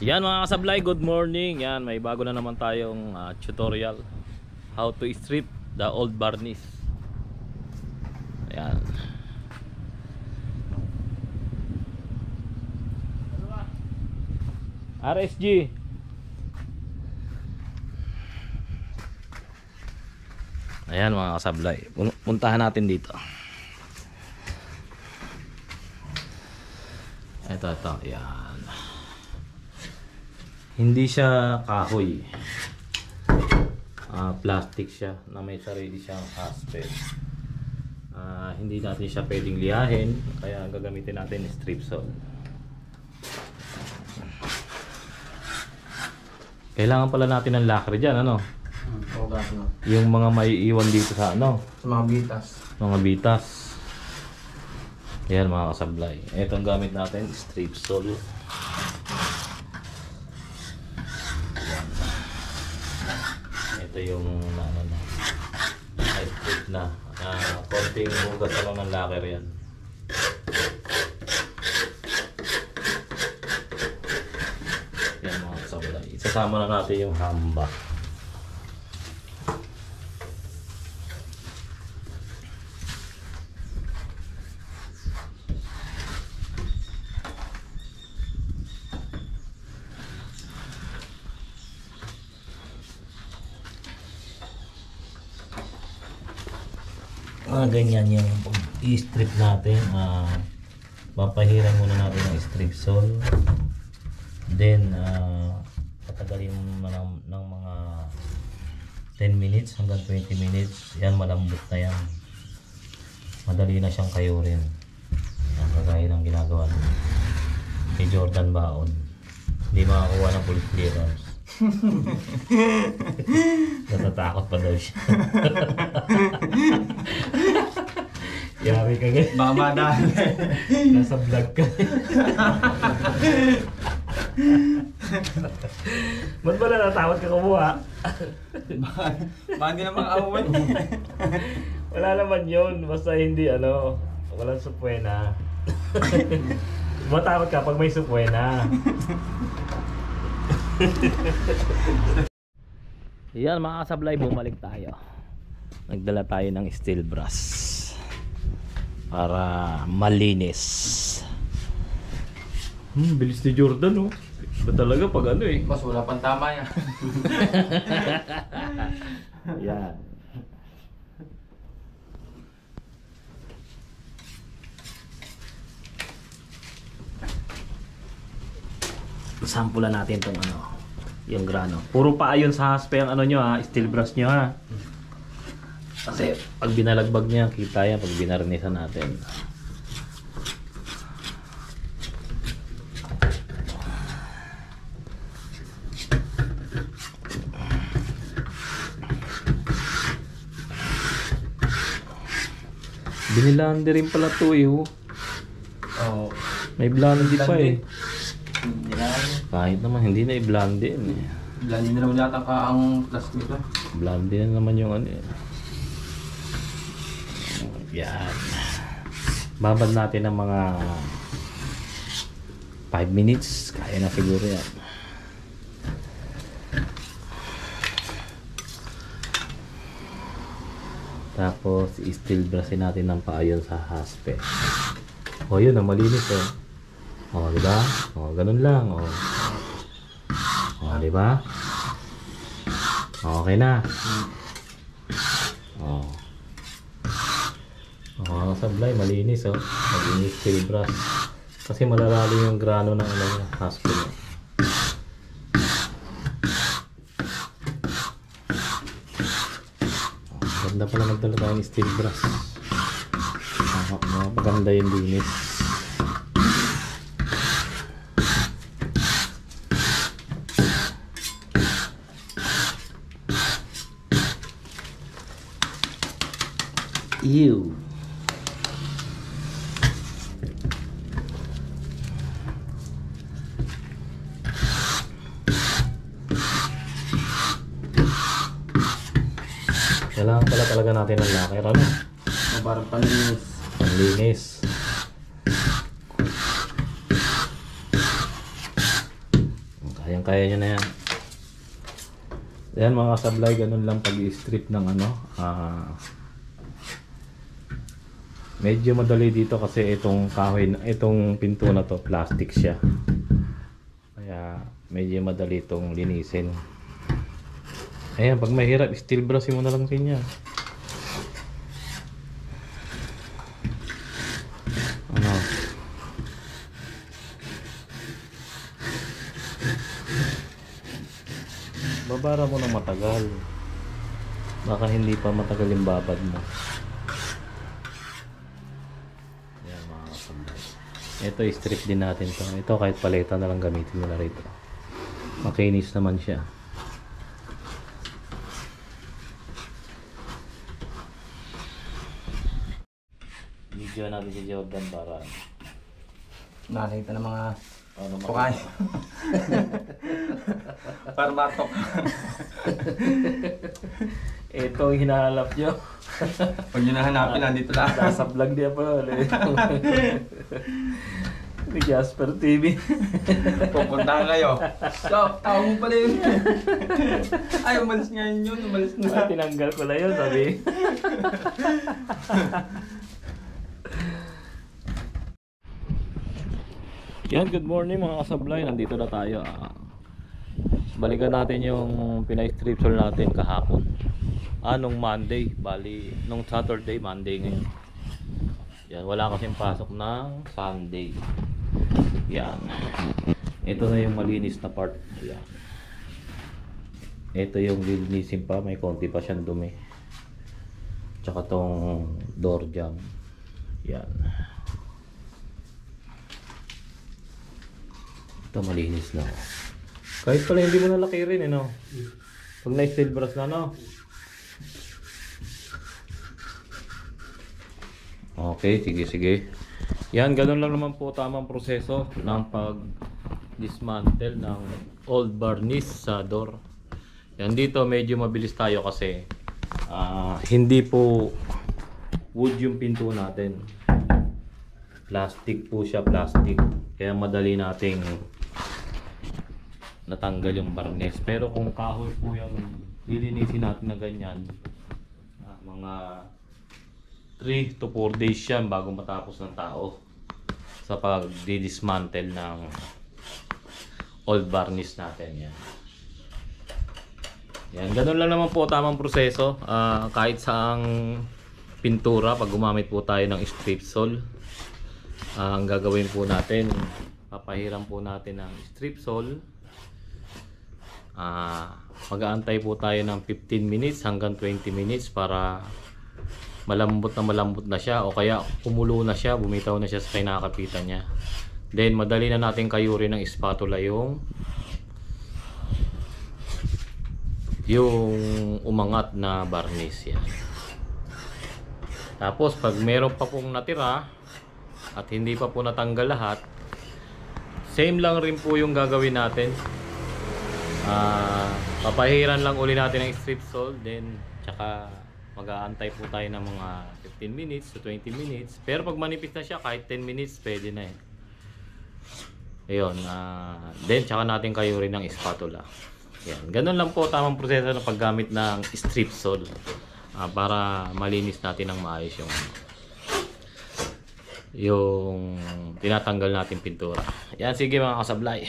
Yan mga kasablay, good morning. Yan, may bago na naman tayong tutorial how to strip the old varnish. Yan. RSG. Ayan mga kasablay, puntahan natin dito. Ito, yan. Hindi siya kahoy, plastic siya na may sarili siyang aspect. Hindi natin siya pwedeng liyahin, kaya gagamitin natin strip saw. Kailangan pala natin ng lacquer dyan, ano? Yung mga maiiwan dito sa ano? Sa mga bitas. Mga bitas. Yan mga kasablay. Itong gamit natin, strip saw. Ito yung ano na, high strip na. Konting hugas na lang ng lacquer yan. Yan mga kasablay. Isasama na natin yung hamba. Ganyan yung i-strip natin. Papahiran muna natin ng strip saw. Then patagalin mo ng mga 10 minutes hanggang 20 minutes. Yan, malambot na yan. Madali na siyang kayurin. Yan, kagaya ng ginagawa ni Jordan Baon. Hindi makakuha ng full clearance. Natatakot pa daw siya. Yari ka ganyan. Baka madaan. Nasa vlog ka. Ba't ba natatakot ka kumuha? Baka hindi na makauwi. Wala naman yun. Basta hindi ano, walang supwena. Matakot ka pag may supwena. Yan mga kasablay, bumalik tayo. Nagdala tayo ng steel brush para malinis. Bilis ni Jordan, oh. Ba talaga pag ano eh. Mas wala pang tama yan. Yan. Sampulan natin tong ano, yung grano. Puro pa ayon sa haspe ang ano nyo ha, steel brush nyo ha. Kasi pag binalagbag niya, kita yan pag binarnisan natin. Binilandi rin pala to eh. Oh. May blandi pa eh. Kahit naman hindi na i-blandi eh. Blandi na naman yata ka ang plastic nito. Blandi na naman yung ano eh. Yan. Babad natin ng mga 5 minutes. Kaya na siguro yan. Tapos i-steel brushin natin ng paayon sa haspe. O yun, malinis oh. O, diba? O, ganun lang. O, diba? Okay na. O. Sablay, malinis oh. Malinis steel brush. Kasi malalalim yung grano ng ano, haspe niya. Ganda pala magdala tayo ng steel brush. Maganda yung linis. Ew. Kailangan pala talaga natin ng lacquer, ano? Para panlinis. Panlinis. kaya nyo na yan. Yan mga kasablay, ganun lang pag-i-strip ng ano. Medyo madali dito kasi itong kahoy, itong pinto na to, plastic siya. Kaya medyo madali itong linisin. Ayan, pag mahirap, steel brush mo na lang din yan. Ano? Babara mo ng matagal. Baka hindi pa matagal yung babad mo. Ayan mga kasablay. Ito i-strip din natin to. Ito kahit paleta na lang gamitin mo na rito. Makinis naman siya. Video natin si Jordan para Nakakita ng mga ano tukay. Para matok. Ito ang hinahanap nyo. Pag nyo nahanapin, nandito lang. Nasa vlog niya pa ulit. Ni Jasper TV. Pupuntahan kayo. So, tao mo pala yun. Ay, umalis nga yun. Umalis na. Tinanggal ko na yun, sabi. Yan, good morning mga kasablay. Nandito na tayo. Balikan natin yung pinay-strip sol natin kahapon. Nung Monday. Bali, nung Saturday, Monday ngayon. Yan, wala kasing pasok ng Sunday. Yan. Ito na yung malinis na part. Yan. Ito yung lilinisin pa. May konti pa siyang dumi. Tsaka tong door jamb. Yan. Ito malinis na. Kahit pala hindi mo nalaki rin, no? Pag na-steel brush na, no? Okay, sige. Yan, ganun lang naman po tamang proseso ng pag-dismantle ng old varnish sa door. Yan, dito medyo mabilis tayo kasi hindi po wood yung pinto natin. Plastic po siya, plastic. Kaya madali nating natanggal yung varnish. Pero kung kahoy po yung lilinisin natin na ganyan, mga 3 to 4 days yan bago matapos ng tao sa pag-dismantle ng old varnish natin. Yan, ganun lang naman po tamang proseso. Kahit saang pintura, pag gumamit po tayo ng strip sol, ang gagawin po natin, papahiram po natin ng strip sol. Mag-aantay po tayo ng 15 minutes hanggang 20 minutes para malambot na siya, o kaya kumulo na siya, bumitaw na siya sa kinakapitan niya. Then madali na natin kayurin ng spatula yung umangat na varnish yan. Tapos pag meron pa pong natira at hindi pa po natanggal lahat, same lang rin po yung gagawin natin. Papahiran lang uli natin ng strip sol, then tsaka mag-aantay po tayo ng mga 15 minutes to 20 minutes. Pero pag manipis na siya, kahit 10 minutes pwede na eh. Ayun, then tsaka natin kayurin ng spatula. Yan, ganun lang po tamang proseso ng paggamit ng strip sol para malinis natin ng maayos yung tinatanggal natin pintura. Yan, sige mga kasablay.